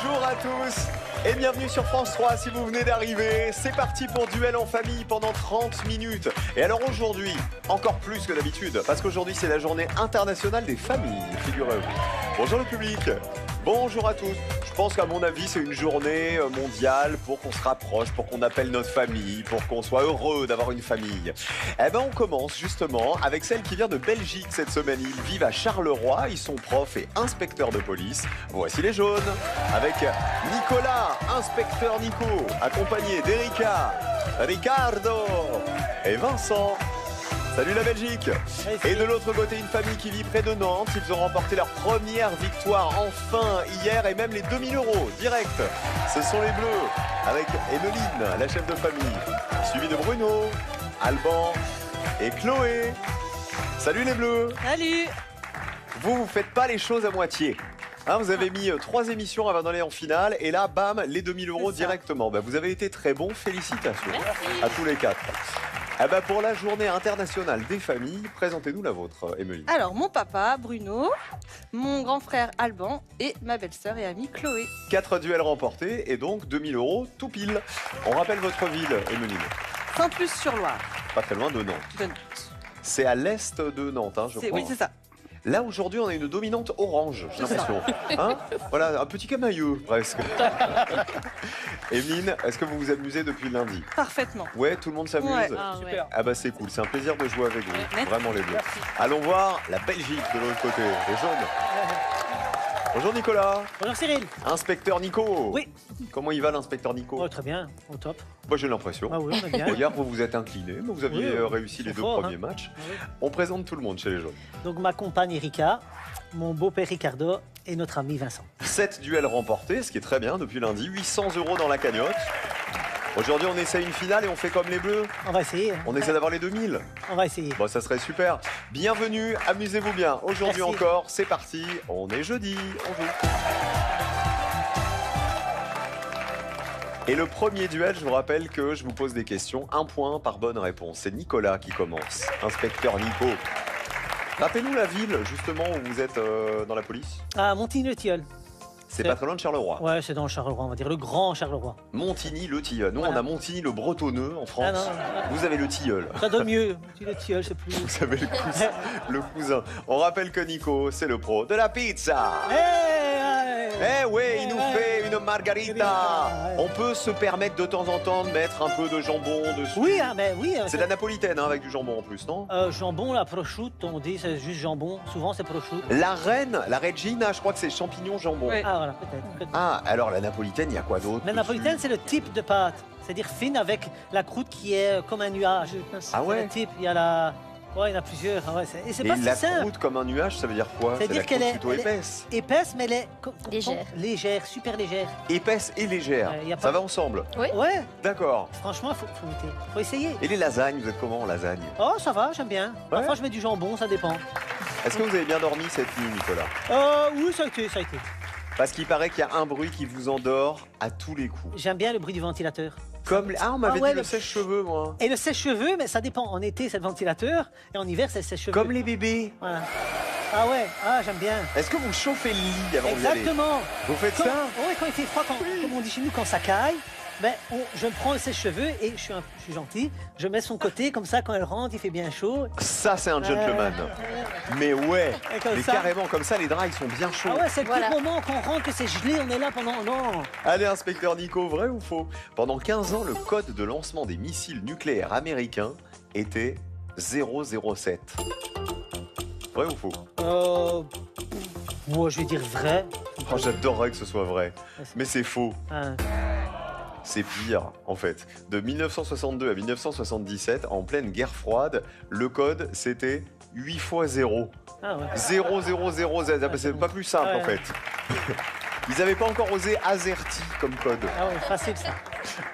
Bonjour à tous et bienvenue sur France 3 si vous venez d'arriver. C'est parti pour Duel en famille pendant 30 minutes. Et alors aujourd'hui, encore plus que d'habitude, parce qu'aujourd'hui c'est la journée internationale des familles, figurez-vous. Bonjour le public, bonjour à tous. Je pense qu'à mon avis c'est une journée mondiale pour qu'on se rapproche, pour qu'on appelle notre famille, pour qu'on soit heureux d'avoir une famille. Eh ben on commence justement avec celle qui vient de Belgique cette semaine. Ils vivent à Charleroi, ils sont profs et inspecteurs de police. Voici les jaunes, avec Nicolas, inspecteur Nico, accompagné d'Erika, Ricardo et Vincent. Salut la Belgique. Et de l'autre côté, une famille qui vit près de Nantes. Ils ont remporté leur première victoire enfin hier et même les 2000 € direct. Ce sont les Bleus avec Emeline, la chef de famille, suivie de Bruno, Alban et Chloé. Salut les Bleus. Salut. Vous faites pas les choses à moitié. Hein, vous avez mis 3 émissions avant d'aller en finale et là, bam, les 2000 € directement. Vous avez été très bons, félicitations. Merci. À tous les 4. Pour la journée internationale des familles, présentez-nous la vôtre, Emeline. Alors, mon papa, Bruno, mon grand frère, Alban, et ma belle-sœur et amie, Chloé. 4 duels remportés et donc 2000 € tout pile. On rappelle votre ville, Emeline. Saint-Plus-sur-Loire. Pas très loin de Nantes. De Nantes. C'est à l'est de Nantes, hein, je crois. Oui, c'est ça. Là, aujourd'hui, on a une dominante orange, j'ai l'impression. Hein, voilà, un petit camailleux, presque. Emeline, est-ce que vous vous amusez depuis lundi? Parfaitement. Ouais, tout le monde s'amuse. Ouais. Super. Ah bah c'est cool, c'est un plaisir de jouer avec vous, Merci. vraiment les Bleus. Allons voir la Belgique de l'autre côté, les jaunes. Bonjour Nicolas, Bonjour Cyril. inspecteur Nico. Oui. Comment il va l'inspecteur Nico? Oh, très bien, au top. Moi j'ai l'impression. Ah oui, on est bien. Hier vous vous êtes incliné, mais vous aviez Oui, réussi les 2 fort, premiers hein. matchs. Ah oui. On présente tout le monde chez les jaunes. Donc ma compagne Erika, mon beau-père Ricardo et notre ami Vincent. 7 duels remportés, ce qui est très bien depuis lundi, 800 € dans la cagnotte. Aujourd'hui on essaie une finale et on fait comme les Bleus. On va essayer. On essaie d'avoir les 2000. On va essayer. Bon, ça serait super. Bienvenue, amusez-vous bien. Aujourd'hui Merci. encore, c'est parti. On est jeudi, on joue. Et le premier duel, je vous rappelle que je vous pose des questions. 1 point par bonne réponse. C'est Nicolas qui commence. Inspecteur Nico. Rappelez-nous la ville, justement, où vous êtes dans la police. Ah, Montigny-le-Tilleul. C'est pas très loin de Charleroi. Ouais, c'est dans le Charleroi, on va dire le grand Charleroi. Montigny-le-Tilleul. Nous, Voilà. on a Montigny-le-Bretonneux en France. Ah non, Vous avez le Tilleul. ça donne mieux. Montigny-le-Tilleul, c'est plus. Vous avez le cousin. On rappelle que Nico, c'est le pro de la pizza. Eh ouais, il nous fait une margarita. On peut se permettre de temps en temps de mettre un peu de jambon dessus. Oui, ah, mais oui. C'est de la napolitaine hein, avec du jambon en plus, non? Jambon, la prosciutto, on dit, c'est juste jambon. Souvent, c'est prosciutto. La reine, la regina, je crois que c'est champignon jambon. Ouais. Ah, voilà, peut-être. Ah, alors la napolitaine, il y a quoi d'autre La dessus? napolitaine, c'est le type de pâte. C'est-à-dire fine avec la croûte qui est comme un nuage. Ah ouais? C'est le type, il y a la. Ouais, il y en a plusieurs. Ah ouais, et c'est Et pas la si simple. croûte comme un nuage, ça veut dire quoi? C'est C'est-à-dire la qu'elle croûte est- plutôt elle est- épaisse. Épaisse, mais elle est Légère. légère, super légère. Épaisse et légère. Y a pas- Ça va ensemble. Ouais, D'accord. franchement, faut goûter. Faut essayer. Et les lasagnes, vous êtes comment en lasagne? Oh, ça va, j'aime bien. Ouais. Parfois, je mets du jambon, ça dépend. Est-ce que vous avez bien dormi cette nuit, Nicolas? Oui, ça a été, ça a été. Parce qu'il paraît qu'il y a un bruit qui vous endort à tous les coups. J'aime bien le bruit du ventilateur. Comme... Ah, on m'avait Ah ouais, dit le le- sèche-cheveux, moi. Et le sèche-cheveux, mais ça dépend. En été, c'est le ventilateur, et en hiver, c'est le sèche-cheveux. Comme les bébés. Voilà. Ah ouais, ah, j'aime bien. Est-ce que vous chauffez le lit avant d'y aller? Exactement. Vous faites Quand, ça? ouais, quand il fait froid, comme on dit chez nous, quand ça caille, ben, je prends le sèche-cheveux et je suis gentil. Je mets son côté, comme ça, quand elle rentre, il fait bien chaud. Ça, c'est un gentleman. Mais ouais, Et comme mais ça. carrément, comme ça, les draps, ils sont bien chauds. Ah ouais, c'est le Voilà. petit moment qu'on rentre, que c'est gelé, on est là pendant... Non. Allez, inspecteur Nico, vrai ou faux? Pendant 15 ans, le code de lancement des missiles nucléaires américains était 007. Vrai ou faux? Moi, je vais dire vrai. Oh, j'adorerais que ce soit vrai. Mais c'est faux. Ah, C'est pire, en fait. De 1962 à 1977, en pleine guerre froide, le code, c'était 8 x 0. ah ouais. 0, 0, 0, Z. Ah, bah, c'est pas plus simple, en Ouais. fait. Ils n'avaient pas encore osé AZERTY comme code. Ah ouais, facile ça.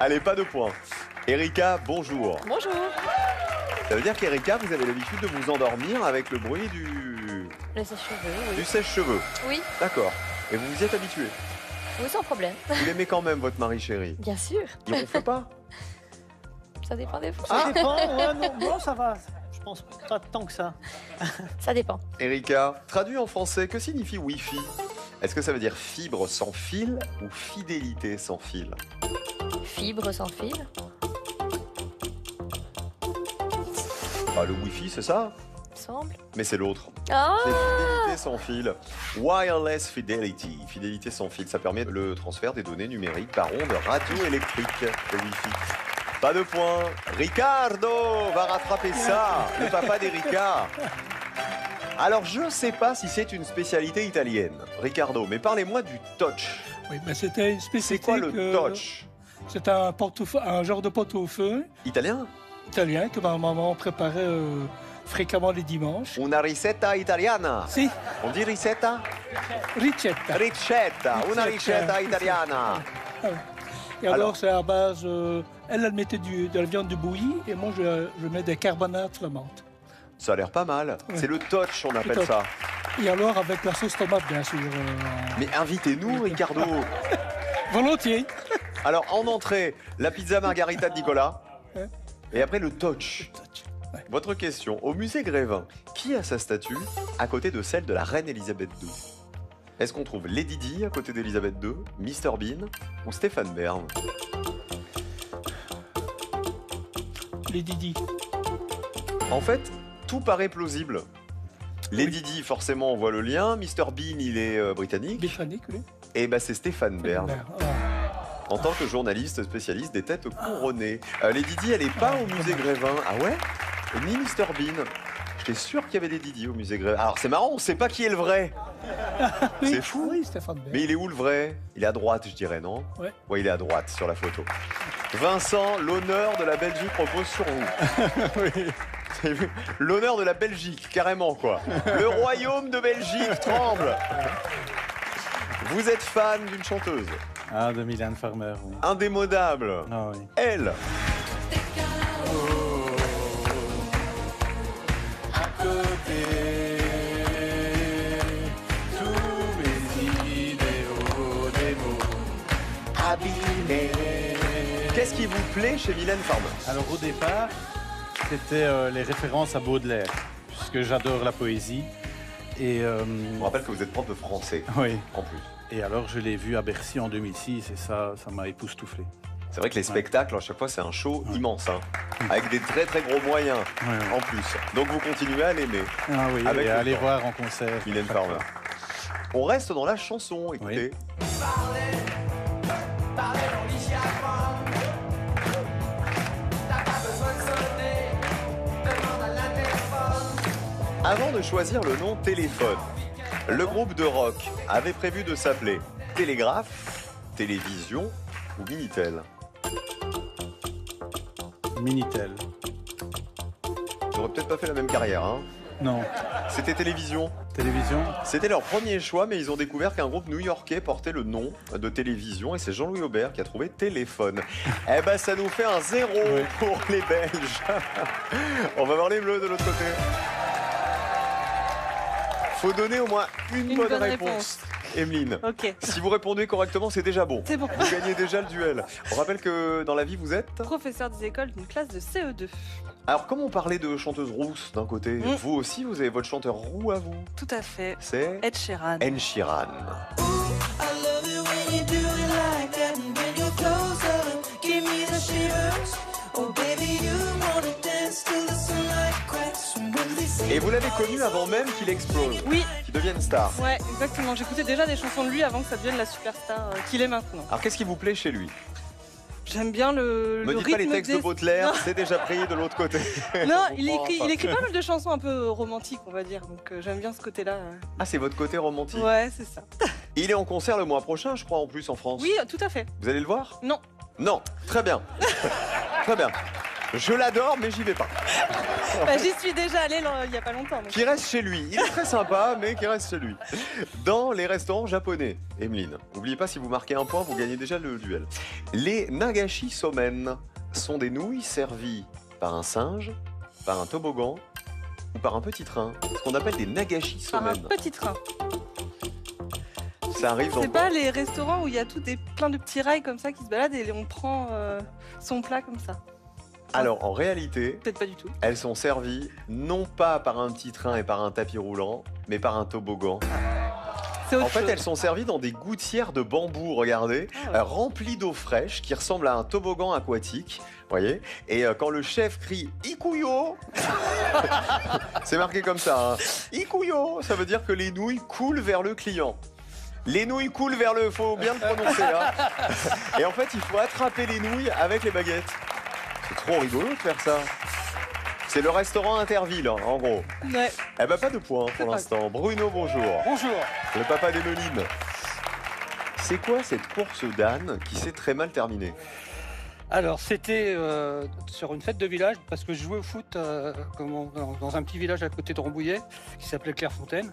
Allez, pas de points. Erika, bonjour. Bonjour. Ça veut dire qu'Erika, vous avez l'habitude de vous endormir avec le bruit du Le sèche-cheveux, oui. sèche-cheveux. Oui, D'accord. Et vous vous y êtes habitué. oui, sans problème. Vous l'aimez quand même, votre mari chéri. Bien sûr. Il ronfle pas? Ça dépend des fois. Ça dépend, ouais, non, ça va. Je pense pas tant que ça. Ça dépend. Erika, traduit en français, que signifie Wi-Fi? Est-ce que ça veut dire fibre sans fil ou fidélité sans fil? Fibre sans fil. Ah, le Wi-Fi, c'est ça? Il semble. Mais c'est l'autre. Ah C'est fidélité sans fil. Wireless fidelity. Fidélité sans fil, ça permet le transfert des données numériques par onde radioélectrique, le Wi-Fi. Pas de point. Ricardo va rattraper ça, le papa d'Erika. Alors, je ne sais pas si c'est une spécialité italienne, Ricardo, mais parlez-moi du touch. Oui, mais c'était une C'est spécialité. quoi le touch? C'est un genre de pot-au-feu Italien? italien que ma maman préparait fréquemment les dimanches. Una ricetta italiana. Si, On dit ricetta? ricetta. Ricetta, una ricetta italiana. Et alors, Alors. c'est à base. Elle mettait de la viande de bouillie et moi, je mets des carbonate flamantes. Ça a l'air pas mal. Ouais. C'est le touch, on appelle touch. ça. Et alors, avec la sauce tomate, bien sûr. Mais invitez-nous, Ricardo. Volontiers. Alors, en entrée, la pizza margarita de Nicolas. Ouais. Et après, le touch. Ouais. Votre question. Au musée Grévin, qui a sa statue à côté de celle de la reine Elisabeth II? Est-ce qu'on trouve Lady Di à côté d'Elisabeth II, Mr Bean ou Stéphane Bern? Les Didi. En fait, tout paraît plausible. Lady Di, forcément, on voit le lien. Mr Bean, il est britannique. Britannique, oui. Et bah, c'est Stéphane Bern. Ah. En tant que journaliste spécialiste des têtes couronnées. Lady Di, elle est pas au musée Grévin. Ah ouais? Ni Mr Bean. J'étais sûr qu'il y avait des Didi au musée Grévin. Alors c'est marrant, on sait pas qui est le vrai. Oui, C'est fou. Oui, Stéphane Bern. Mais il est où le vrai? Il est à droite, je dirais, non? Ouais. Ouais, il est à droite sur la photo. Vincent, l'honneur de la Belgique repose sur vous. Oui. Vous avez vu? L'honneur de la Belgique, carrément quoi. Le royaume de Belgique tremble. Vous êtes fan d'une chanteuse Ah, de Mylène Farmer, oui. indémodable. Ah oui. Elle. Qu'est-ce qui vous plaît chez Mylène Farmer? Alors au départ, c'était les références à Baudelaire, puisque j'adore la poésie. Et Je vous rappelle que vous êtes prof de français, oui. en plus. Et alors je l'ai vu à Bercy en 2006 et ça m'a époustouflé. C'est vrai que les spectacles, à chaque fois, c'est un show immense, hein, avec des très très gros moyens, Ouais, ouais. en plus. Donc vous continuez à l'aimer, Ah oui, Avec et le aller temps. voir en concert. Mylène Farmer. On reste dans la chanson, écoutez. Avant de choisir le nom Téléphone, le groupe de rock avait prévu de s'appeler Télégraphe, Télévision ou Minitel. Minitel. Ils n'auraient peut-être pas fait la même carrière, hein. Non. C'était Télévision. Télévision. C'était leur premier choix, mais ils ont découvert qu'un groupe new-yorkais portait le nom de Télévision et c'est Jean-Louis Aubert qui a trouvé Téléphone. Eh ben, ça nous fait un 0 Oui. pour les Belges. On va voir les Bleus de l'autre côté. Faut donner au moins une bonne réponse. Emeline, Ok. si vous répondez correctement, c'est déjà bon. C'est bon. Vous gagnez déjà le duel. On rappelle que dans la vie, vous êtes... Professeur des écoles d'une classe de CE2. Alors, comme on parlait de chanteuse rousse d'un côté, vous aussi, vous avez votre chanteur roux à vous. Tout à fait. C'est Ed Sheeran. Ed Sheeran. I love it when you do it like that. And when you're closer, give me the shivers. Oh baby, you wanna dance till the sunlight cracks. And when they say Et vous l'avez connu avant même qu'il explose, Oui, qu'il devienne star. ouais, exactement. J'écoutais déjà des chansons de lui avant que ça devienne la superstar qu'il est maintenant. Alors, qu'est-ce qui vous plaît chez lui? J'aime bien le Me dites rythme pas les textes de des- Baudelaire, Non. c'est déjà pris de l'autre côté. Non, On il comprend écrit, pas. il écrit pas mal de chansons un peu romantiques, on va dire. Donc j'aime bien ce côté-là. Ah, c'est votre côté romantique. Ouais, c'est ça. Il est en concert le mois prochain, je crois, en plus, en France. Oui, tout à fait. Vous allez le voir? Non. Non, très bien. Très bien. Je l'adore, mais j'y vais pas. Bah, j'y suis déjà allée il y a pas longtemps. donc. Qui reste chez lui. Il est très sympa, mais qui reste chez lui. Dans les restaurants japonais, Emeline, n'oubliez pas, si vous marquez un point, vous gagnez déjà le duel. Les nagashi somen sont des nouilles servies par un singe, par un toboggan ou par un petit train. Ce qu'on appelle des nagashi Par un somen. petit train. Ça arrive dans C'est pas les restaurants où il y a plein de petits rails comme ça qui se baladent et on prend son plat comme ça. Alors, en réalité, Peut-être pas du tout. elles sont servies non pas par un petit train et par un tapis roulant, mais par un toboggan. C'est autre En fait, chose. elles sont servies dans des gouttières de bambou, regardez, remplies d'eau fraîche qui ressemblent à un toboggan aquatique. Voyez. Et quand le chef crie Ikuyo, c'est marqué comme ça. Hein. Ikuyo, ça veut dire que les nouilles coulent vers le client. Les nouilles coulent vers le. Faut bien le prononcer. Hein. Et en fait, il faut attraper les nouilles avec les baguettes. C'est trop rigolo de faire ça. C'est le restaurant Interville, hein, en gros. Ouais. Eh ben, pas de points pour l'instant. Bruno, bonjour. Bonjour. Le papa d'Emeline. C'est quoi cette course d'âne qui s'est très mal terminée? Alors, c'était sur une fête de village, parce que je jouais au foot dans un petit village à côté de Rambouillet, qui s'appelait Clairefontaine.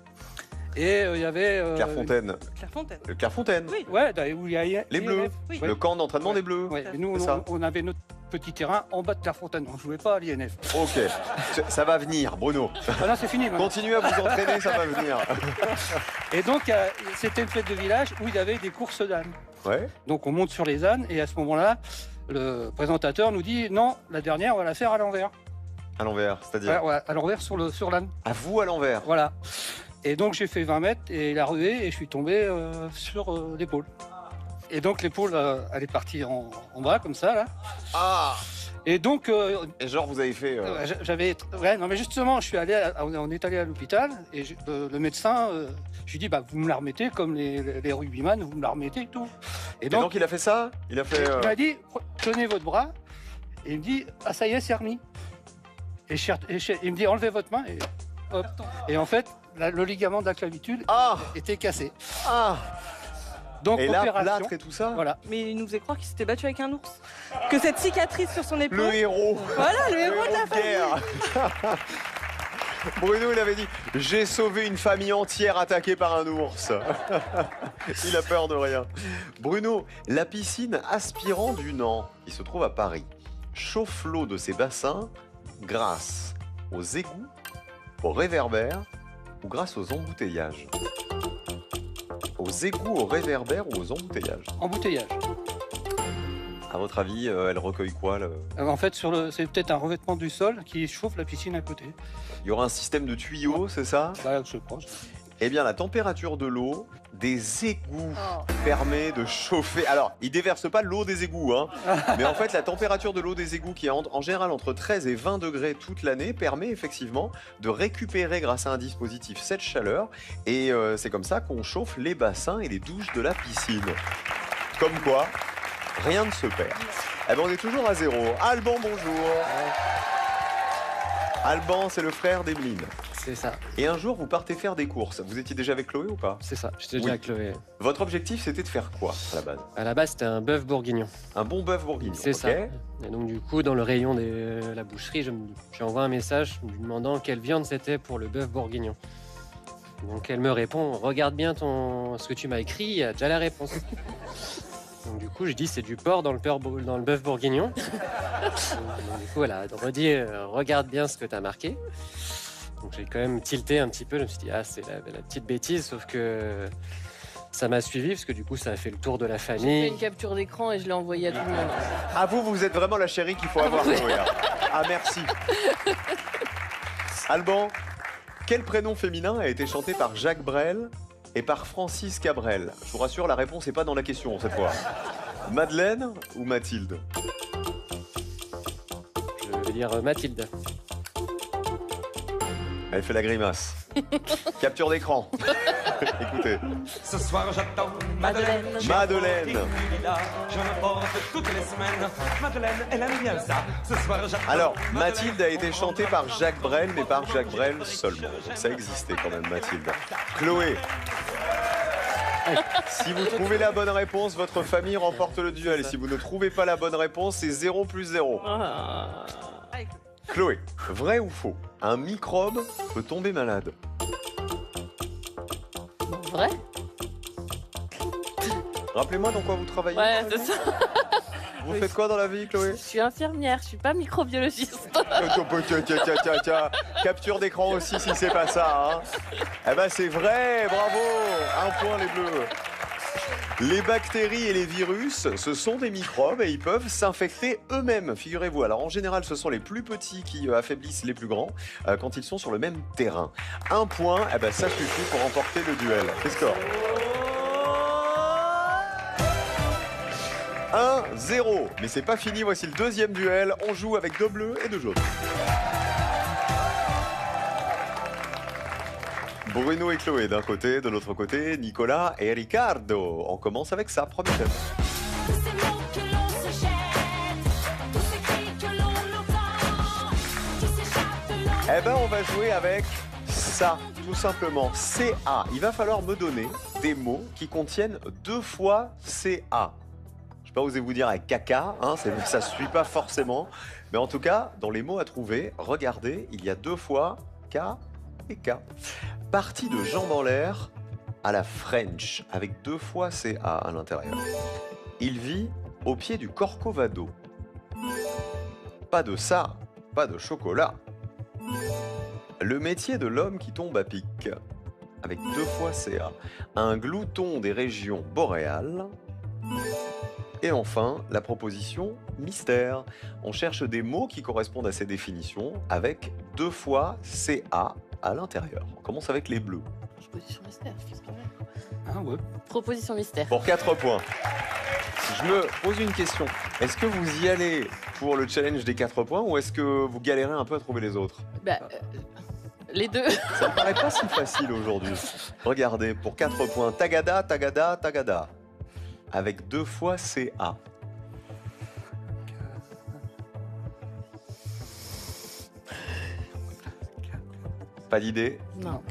Et il y avait... Clairefontaine. Clairefontaine. Clairefontaine. Oui. Ouais, où il y a Les Bleus. Oui. Le camp d'entraînement des Bleus. Ouais, et nous, C'est ça. on avait notre petit terrain en bas de Clairefontaine. On ne jouait pas à l'INF. Ok. Ça va venir, Bruno. Ah là, c'est fini. maintenant. Continuez à vous entraîner, ça va venir. Et donc, c'était une fête de village où il y avait des courses d'ânes. Ouais. Donc, on monte sur les ânes et à ce moment-là, le présentateur nous dit non, la dernière, on va la faire à l'envers. À l'envers, c'est-à-dire Ouais, à l'envers sur l'âne. à vous à l'envers. Voilà. Et donc, j'ai fait 20 mètres et il a rué et je suis tombé sur l'épaule. Et donc, l'épaule, elle est partie en bas, comme ça, là. Ah. Et donc, Et genre vous avez fait. j'avais. Ouais, non, mais justement, on est allé à l'hôpital et le médecin, je lui dis, bah, vous me la remettez comme les rugbyman, vous me la remettez et tout. Et donc il a fait ça. Il a fait. il m'a dit, tenez votre bras. Et il me dit, ah, ça y est, c'est remis. Et il me dit, enlevez votre main. Et, hop. Et en fait, le ligament de la clavicule Ah. était cassé. Ah. Donc, Et là, opération. plâtre et tout ça. Voilà. Mais il nous faisait croire qu'il s'était battu avec un ours. Que cette cicatrice sur son épaule. Le héros. Voilà, le héros de la famille. guerre. Bruno, il avait dit j'ai sauvé une famille entière attaquée par un ours. Il a peur de rien. Bruno, la piscine aspirant du Nant, qui se trouve à Paris, chauffe l'eau de ses bassins grâce aux égouts, aux réverbères ou grâce aux embouteillages. Aux égouts, aux réverbères ou aux embouteillages. Embouteillage. À votre avis, elle recueille quoi En fait, c'est peut-être un revêtement du sol qui chauffe la piscine à côté. Il y aura un système de tuyaux, c'est ça? Bah, je pense. Eh bien, la température de l'eau des égouts Oh. permet de chauffer. Alors, ils déversent pas l'eau des égouts, hein. Mais en fait, la température de l'eau des égouts, qui est en général entre 13 et 20 degrés toute l'année, permet effectivement de récupérer grâce à un dispositif cette chaleur. Et c'est comme ça qu'on chauffe les bassins et les douches de la piscine. Comme quoi, rien ne se perd. Eh ben, on est toujours à 0. Alban, bonjour. Alban, c'est le frère d'Emeline. C'est ça, Et un jour, vous partez faire des courses. Vous étiez déjà avec Chloé ou pas? c'est ça. J'étais Oui. déjà avec Chloé. Votre objectif, c'était de faire quoi à la base? À la base, c'était un bœuf bourguignon. Un bon bœuf bourguignon. C'est ok. ça. Et donc, du coup, dans le rayon de la boucherie, je envoie un message lui demandant quelle viande c'était pour le bœuf bourguignon. Donc, elle me répond regarde bien ce que tu m'as écrit, il y a déjà la réponse. Donc, du coup, je dis c'est du porc dans le bœuf bourguignon. Donc, du coup, voilà, elle redit regarde bien ce que tu as marqué. Donc, j'ai quand même tilté un petit peu. Je me suis dit ah, c'est la petite bêtise, sauf que ça m'a suivi parce que du coup, ça a fait le tour de la J'ai fait famille. une capture d'écran et je l'ai envoyée à tout le monde. Ah, vous êtes vraiment la chérie qu'il faut avoir, Chloé. hein. Ah, merci. Alban, quel prénom féminin a été chanté par Jacques Brel et par Francis Cabrel? Je vous rassure, la réponse n'est pas dans la question cette fois. Madeleine ou Mathilde? Je vais dire Mathilde. Elle fait la grimace. Capture d'écran. Écoutez. Ce soir j'attends Madeleine. Madeleine. Je me porte toutes les semaines. Madeleine, elle aime bien ça. Ce soir j'attends. Alors, Mathilde a été chantée par Jacques Brel, mais par Jacques Brel seulement. Donc ça existait quand même, Mathilde. Chloé. Si vous trouvez la bonne réponse, votre famille remporte le duel. Et si vous ne trouvez pas la bonne réponse, c'est 0 plus 0. Chloé, vrai ou faux? Un microbe peut tomber malade. Vrai? Rappelez-moi dans quoi vous travaillez. Ouais, c'est ça. Vous faites quoi dans la vie, Chloé? Je suis infirmière, je suis pas microbiologiste. Tiens. Capture d'écran aussi si c'est pas ça. Hein. Eh ben c'est vrai, bravo. Un point les bleus. Les bactéries et les virus, ce sont des microbes et ils peuvent s'infecter eux-mêmes, figurez-vous. Alors en général, ce sont les plus petits qui affaiblissent les plus grands quand ils sont sur le même terrain. Un point, eh ben, ça suffit pour remporter le duel. Quel score? 1-0. Mais c'est pas fini, voici le deuxième duel. On joue avec 2 bleus et 2 jaunes. Bruno et Chloé d'un côté, de l'autre côté, Nicolas et Ricardo. On commence avec ça, premier thème. Tous ces mots que l'on se jette, tous ces cris que l'on entend, qui s'échappent de l'eau. Eh ben, on va jouer avec ça, tout simplement. CA. Il va falloir me donner des mots qui contiennent 2 fois CA. Je vais pas oser vous dire avec caca, hein, ça ne suit pas forcément. Mais en tout cas, dans les mots à trouver, regardez, il y a 2 fois K et K. Partie de jambes en l'air à la French, avec 2 fois CA à l'intérieur. Il vit au pied du Corcovado. Pas de ça, pas de chocolat. Le métier de l'homme qui tombe à pic, avec 2 fois CA. Un glouton des régions boréales. Et enfin, la proposition mystère. On cherche des mots qui correspondent à ces définitions avec 2 fois CA à l'intérieur. On commence avec les bleus. Proposition mystère, c'est pas mal. Ah ouais. Proposition mystère. Pour 4 points. Je me pose une question. Est-ce que vous y allez pour le challenge des 4 points ou est-ce que vous galérez un peu à trouver les autres? Bah, les deux. Ça me paraît pas si facile aujourd'hui. Regardez, pour 4 points, Tagada, Tagada, Tagada. Avec 2 fois CA. Pas d'idée? Non.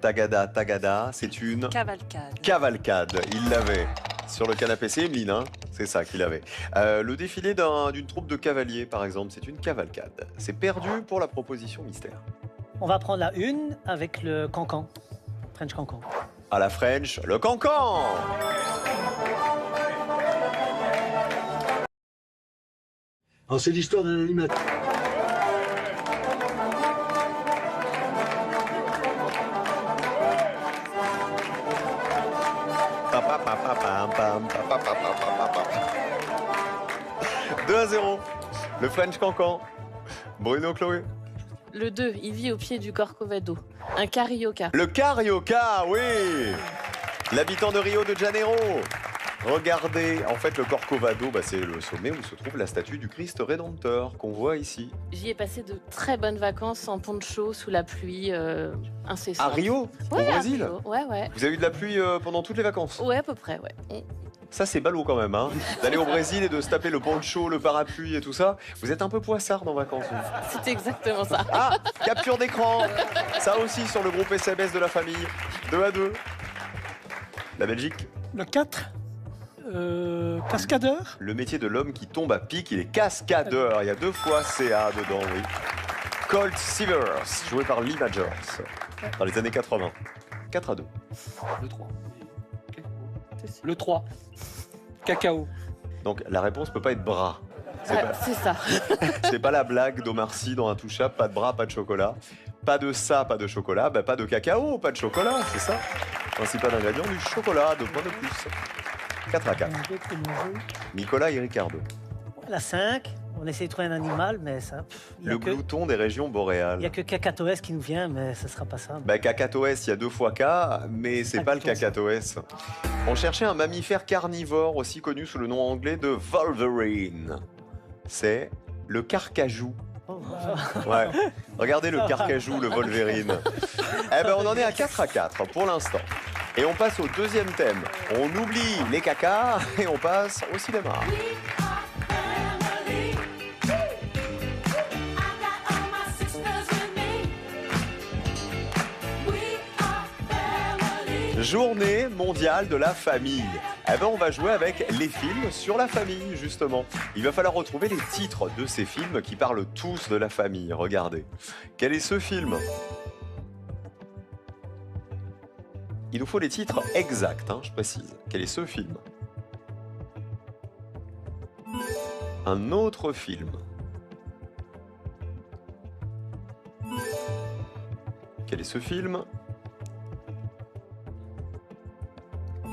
Tagada, Tagada, c'est une Cavalcade. cavalcade. Il l'avait sur le canapé. C'est Emeline, hein, c'est ça qu'il avait. Le défilé d'une troupe de cavaliers, par exemple, c'est une cavalcade. C'est perdu pour la proposition mystère. On va prendre la une avec le cancan. French cancan. À la French, le cancan. Alors c'est l'histoire d'un animateur. Pam, pam, pam, pam, pam, pam, pam, pam, pam, pam. 2-0. Le French cancan. Bruno, Chloé. Le 2, il vit au pied du Corcovado. Un carioca. Le Carioca, oui. L'habitant de Rio de Janeiro. Regardez, en fait, le Corcovado, c'est le sommet où se trouve la statue du Christ Rédempteur qu'on voit ici. J'y ai passé de très bonnes vacances en poncho sous la pluie incessante. À Rio, Ouais, au à Brésil. Rio. Ouais, ouais. Vous avez eu de la pluie pendant toutes les vacances? Ouais, à peu près, ouais. Ça, c'est ballot quand même, hein, d'aller au Brésil et de se taper le poncho, le parapluie et tout ça. Vous êtes un peu poissard en vacances. Vous. C'est exactement ça. Ah, capture d'écran. Ça aussi sur le groupe SMS de la famille. 2-2. La Belgique. Le 4, cascadeur. Le métier de l'homme qui tombe à pic, il est cascadeur. Il y a 2 fois CA dedans, oui. Colt Seavers, joué par Lee Majors, dans les années 80. 4-2. Le 3. Le 3. Cacao. Donc la réponse peut pas être bras. C'est Ah, pas, c'est ça. c'est pas la blague d'Omar Sy dans Intouchable, pas de bras, pas de chocolat. Pas de ça, pas de chocolat, pas de cacao, pas de chocolat, c'est ça. Principal ingrédient du chocolat, 2 points de plus. 4-4. Nicolas et Ricardo. La 5, on essaie de trouver un animal, mais ça. Le glouton des régions boréales. Il n'y a que Cacatoès qui nous vient, mais ce ne sera pas ça. Cacatoès, il y a 2 fois K, mais c'est pas le cacatoès. On cherchait un mammifère carnivore, aussi connu sous le nom anglais de Wolverine. C'est le carcajou. Oh, Ouais. Regardez le carcajou, le Wolverine. On en est à 4-4 pour l'instant. Et on passe au deuxième thème. On oublie les cacas et on passe au cinéma. Journée mondiale de la famille. On va jouer avec les films sur la famille, justement. Il va falloir retrouver les titres de ces films qui parlent tous de la famille. Regardez. Quel est ce film? Il nous faut les titres exacts, je précise. Quel est ce film? Un autre film. Quel est ce film?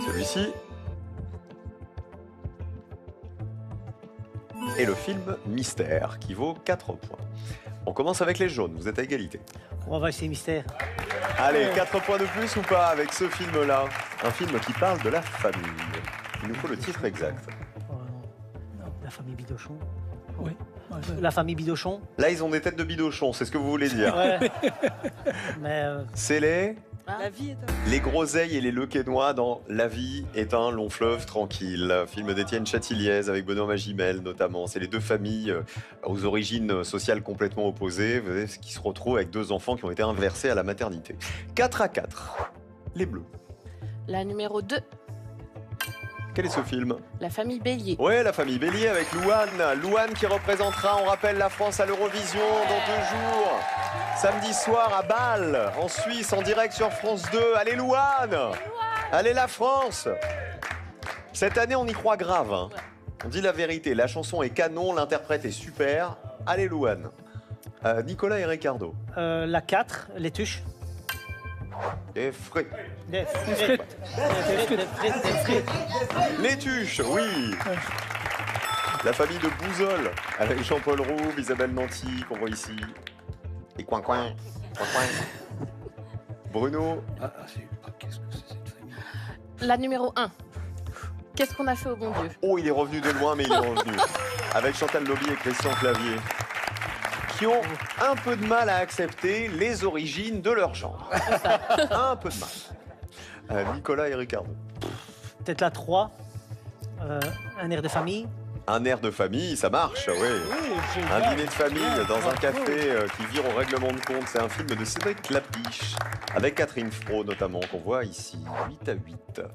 Celui-ci. et le film Mystère, qui vaut 4 points. On commence avec les jaunes, vous êtes à égalité. On va essayer mystère. Allez, 4 points de plus ou pas avec ce film-là? Un film qui parle de la famille. Il nous faut le titre exact. Oh, non, la famille Bidochon. Oui. La famille Bidochon. Là, ils ont des têtes de bidochon, c'est ce que vous voulez dire. Ouais. Mais C'est La vie est un... les groseilles et les lequénois dans La vie est un long fleuve tranquille. Film d'Étienne Châtilliez avec Benoît Magimel notamment. C'est les deux familles aux origines sociales complètement opposées, vous savez, qui se retrouvent avec 2 enfants qui ont été inversés à la maternité. 4-4. Les Bleus. La numéro 2, Quel est ce film? la famille Bélier. Ouais, la famille Bélier avec Louane. Louane qui représentera, on rappelle, la France à l'Eurovision dans 2 jours. Samedi soir à Bâle, en Suisse, en direct sur France 2. Allez Louane! Allez la France! Cette année, on y croit grave. Hein. On dit la vérité, la chanson est canon, l'interprète est super. Allez Louane. Nicolas et Ricardo. la 4, les tuches. Et Fré. Des frites. Des frites. Les Tuches, oui. La famille de Bouzol, avec Jean-Paul Rouve, Isabelle Nanty, qu'on voit ici. Et Coin. Bruno. Qu'est-ce que c'est cette famille? La numéro 1, qu'est-ce qu'on a fait au bon Dieu? Oh, il est revenu de loin, mais il est revenu. Avec Chantal Lobby et Christian Clavier. Qui ont un peu de mal à accepter les origines de leur genre. Un peu de mal. Nicolas et Ricardo. Peut-être la 3. Un air de famille. Un air de famille, ça marche, oui. Un dîner de famille dans un café qui vire au règlement de compte. C'est un film de Cédric Clapiche, avec Catherine Fro notamment, qu'on voit ici, 8-8.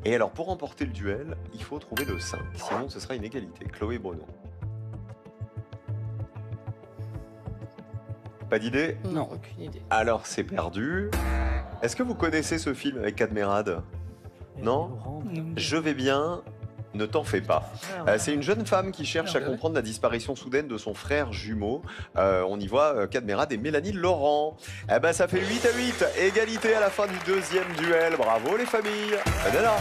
Et alors, pour remporter le duel, il faut trouver le 5, sinon ce sera une égalité. Chloé Bruno. Pas d'idée? Non, aucune idée. Alors, c'est perdu. Est-ce que vous connaissez ce film avec Cadmerade? Non? Je vais bien, ne t'en fais pas. C'est une jeune femme qui cherche à comprendre la disparition soudaine de son frère jumeau. On y voit Cadmerade et Mélanie Laurent. Eh ben, ça fait 8-8. Égalité à la fin du 2e duel. Bravo les familles. Là.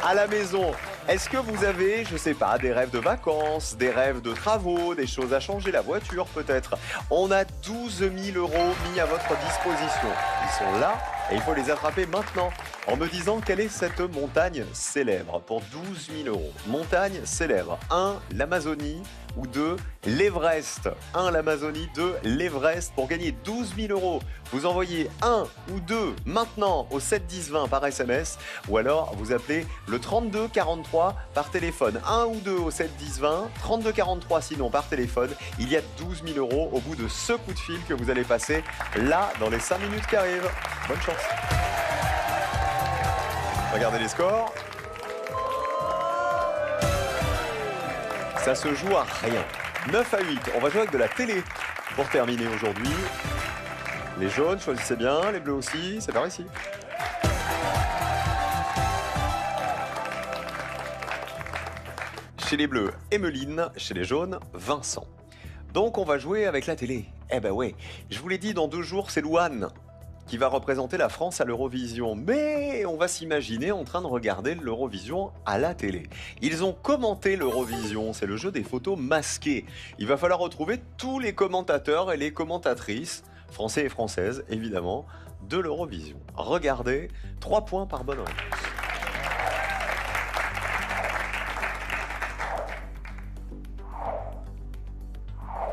À la maison, est-ce que vous avez, je sais pas, des rêves de vacances, des rêves de travaux, des choses à changer, la voiture peut-être? On a 12 000 € mis à votre disposition. Ils sont là et il faut les attraper maintenant en me disant quelle est cette montagne célèbre pour 12 000 €. Montagne célèbre. 1, l'Amazonie ou 2, l'Everest. 1, l'Amazonie, 2, l'Everest. Pour gagner 12 000 €, vous envoyez 1 ou 2 maintenant au 7 10 20 par SMS ou alors vous appelez le 32 43 par téléphone. 1 ou 2 au 7 10 20, 32 43 sinon par téléphone. Il y a 12 000 € au bout de ce coup de fil que vous allez passer là dans les 5 minutes qui arrivent. Bonne chance. Regardez les scores. Ça se joue à rien. 9-8. On va jouer avec de la télé pour terminer aujourd'hui. Les jaunes, choisissez bien. Les bleus aussi. C'est par ici. Chez les bleus, Emeline. Chez les jaunes, Vincent. Donc on va jouer avec la télé. Eh ben ouais. Je vous l'ai dit, dans 2 jours, c'est Louane qui va représenter la France à l'Eurovision. Mais on va s'imaginer en train de regarder l'Eurovision à la télé. Ils ont commenté l'Eurovision, c'est le jeu des photos masquées. Il va falloir retrouver tous les commentateurs et les commentatrices, français et françaises évidemment, de l'Eurovision. Regardez, 3 points par bonne réponse.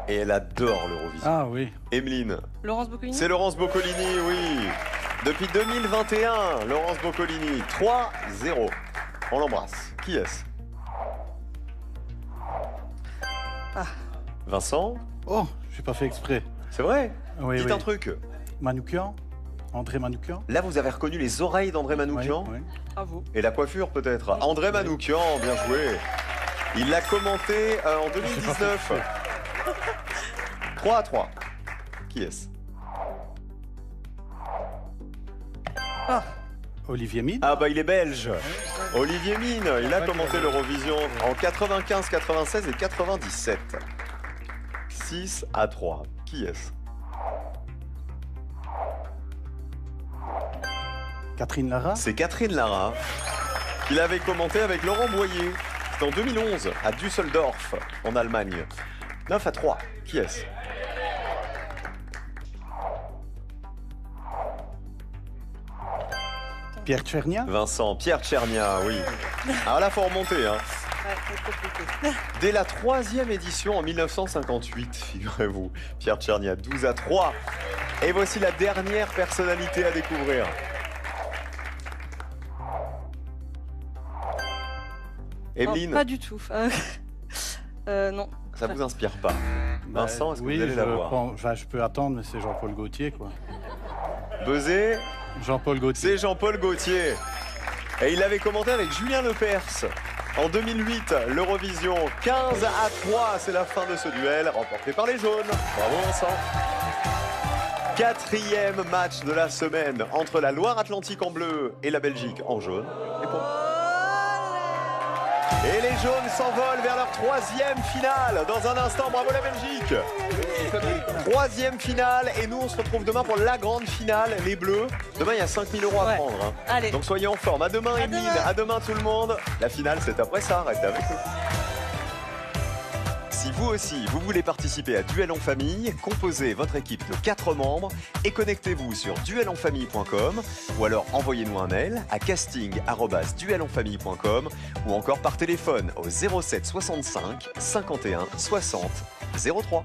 Et elle adore l'Eurovision. Ah oui. Emeline. Laurence Boccolini. C'est Laurence Boccolini, oui. Depuis 2021, Laurence Boccolini, 3-0. On l'embrasse. Qui est-ce? Vincent? Oh, j'ai pas fait exprès. C'est vrai? Oui, Dites oui. un truc. Manoukian, André Manoukian. Là, vous avez reconnu les oreilles d'André Manoukian? Oui, oui. Bravo. Et la coiffure, peut-être. André Manoukian, bien joué. Il l'a commenté en 2019. 3-3. Qui est-ce? Olivier Mine. Ah bah il est belge. Olivier Mine, il a commenté l'Eurovision en 95, 96 et 97. 6-3. Qui est-ce? Catherine Lara. C'est Catherine Lara, qui l'avait commenté avec Laurent Boyer. C'était en 2011 à Düsseldorf, en Allemagne. 9-3. Qui est-ce? Pierre Tchernia? Vincent, Pierre Tchernia, oui. Alors là, faut remonter. Hein. Ouais, c'est compliqué. Dès la 3e édition en 1958, figurez-vous. Pierre Tchernia, 12-3. Et voici la dernière personnalité à découvrir. Evelyne, Non, pas du tout. Non. ça vous inspire pas? Vincent, est-ce que oui, vous allez je, la voir? je peux attendre, mais c'est Jean-Paul Gaultier, quoi. Buzzer, Jean-Paul Gaultier. c'est Jean-Paul Gaultier. Et il l'avait commenté avec Julien Lepers. En 2008, l'Eurovision 15-3, c'est la fin de ce duel, remporté par les jaunes. Bravo Vincent. 4e match de la semaine entre la Loire-Atlantique en bleu et la Belgique en jaune. Et les jaunes s'envolent vers leur 3e finale. Dans un instant, bravo la Belgique. 3e finale et nous on se retrouve demain pour la grande finale, les bleus. Demain il y a 5 000 € à Ouais. prendre. Hein. Allez. Donc soyez en forme. À demain À Emeline, demain. à demain tout le monde. La finale c'est après ça, restez avec nous. Si vous aussi, vous voulez participer à Duel en Famille, composez votre équipe de 4 membres et connectez-vous sur duelenfamille.com ou alors envoyez-nous un mail à casting@duelenfamille.com ou encore par téléphone au 07 65 51 60 03.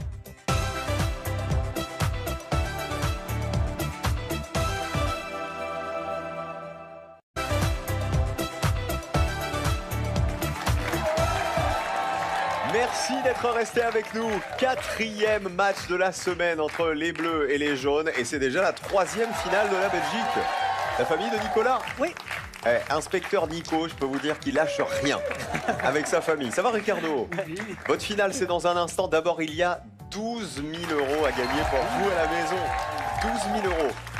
Merci d'être resté avec nous. 4e match de la semaine entre les bleus et les jaunes. Et c'est déjà la 3e finale de la Belgique. La famille de Nicolas. Oui. Inspecteur Nico, je peux vous dire qu'il lâche rien avec sa famille. Ça va Ricardo? Votre finale c'est dans un instant. D'abord il y a 12 000 € à gagner pour vous à la maison. 12 000 €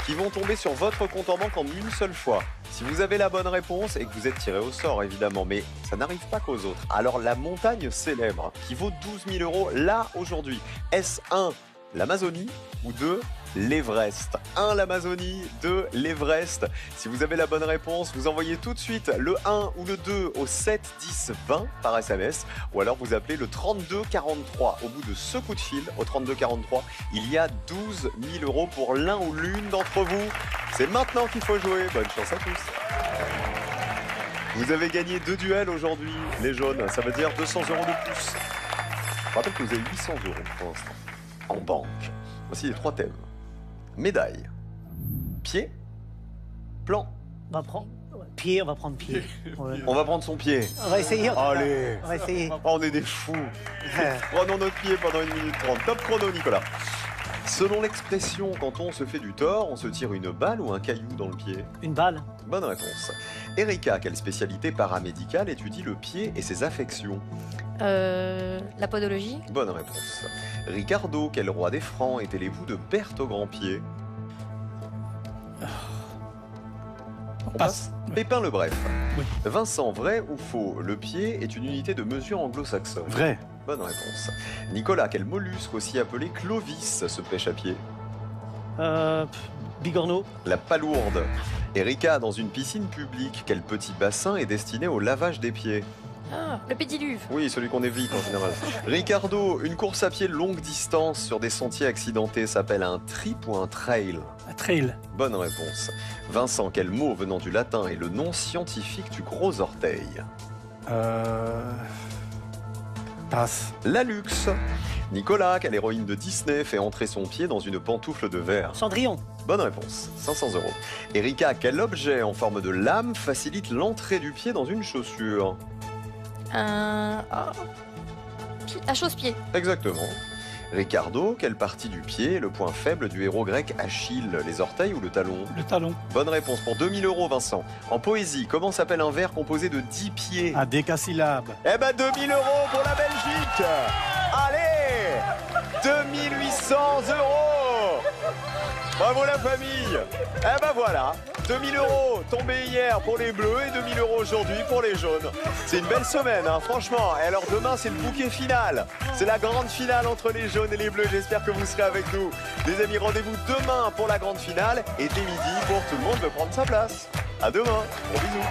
qui vont tomber sur votre compte en banque en une seule fois. Si vous avez la bonne réponse et que vous êtes tiré au sort évidemment, mais ça n'arrive pas qu'aux autres. Alors la montagne célèbre qui vaut 12 000 € là aujourd'hui, est-ce 1 l'Amazonie ou 2 l'Everest? 1 l'Amazonie, 2 l'Everest. Si vous avez la bonne réponse, vous envoyez tout de suite le 1 ou le 2 au 7 10 20 par SMS ou alors vous appelez le 32 43. Au bout de ce coup de fil, au 32 43, il y a 12 000 € pour l'un ou l'une d'entre vous. C'est maintenant qu'il faut jouer. Bonne chance à tous. Vous avez gagné 2 duels aujourd'hui, les jaunes. Ça veut dire 200 € de plus. Je rappelle que vous avez 800 € pour l'instant en banque. Voici les 3 thèmes. Médaille, pied, plan. On va prendre pied, on va prendre pied. Ouais. On va prendre son pied. On va essayer. en tout cas. Allez, On va essayer. on est des fous. Prenons notre pied pendant 1 minute 30. Top chrono, Nicolas. Selon l'expression, quand on se fait du tort, on se tire une balle ou un caillou dans le pied? Une balle. Bonne réponse. Erika, quelle spécialité paramédicale étudie le pied et ses affections? La podologie. Bonne réponse. Ricardo, quel roi des Francs était l'époux de Berthe au Grand-Pied? On passe. Pépin le Bref. Oui. Vincent, vrai ou faux? Le pied est une unité de mesure anglo-saxonne. Vrai. Bonne réponse. Nicolas, quel mollusque aussi appelé Clovis se pêche à pied? Bigorneau. La palourde. Erika, dans une piscine publique, quel petit bassin est destiné au lavage des pieds? Ah, le pédiluve. Oui, celui qu'on évite en général. Ricardo, une course à pied longue distance sur des sentiers accidentés s'appelle un trip ou un trail? Un trail. Bonne réponse. Vincent, quel mot venant du latin est le nom scientifique du gros orteil? Passe. La luxe. Nicolas, quelle héroïne de Disney fait entrer son pied dans une pantoufle de verre? Cendrillon. Bonne réponse, 500 €. Erika, quel objet en forme de lame facilite l'entrée du pied dans une chaussure? Un chausse-pied. Exactement. Ricardo, quelle partie du pied est le point faible du héros grec Achille? Les orteils ou le talon? Le talon. Bonne réponse pour 2000 € Vincent. En poésie, comment s'appelle un vers composé de 10 pieds? Un décasyllabe. Eh ben 2000 € pour la Belgique. Allez, 2800 €. Bravo la famille. Eh ben voilà, 2000 € tombés hier pour les bleus et 2000 € aujourd'hui pour les jaunes. C'est une belle semaine, hein, franchement. Et alors demain, c'est le bouquet final. C'est la grande finale entre les jaunes et les bleus. J'espère que vous serez avec nous. Les amis, rendez-vous demain pour la grande finale et dès midi pour tout le monde veut prendre sa place. À demain. Gros bisous.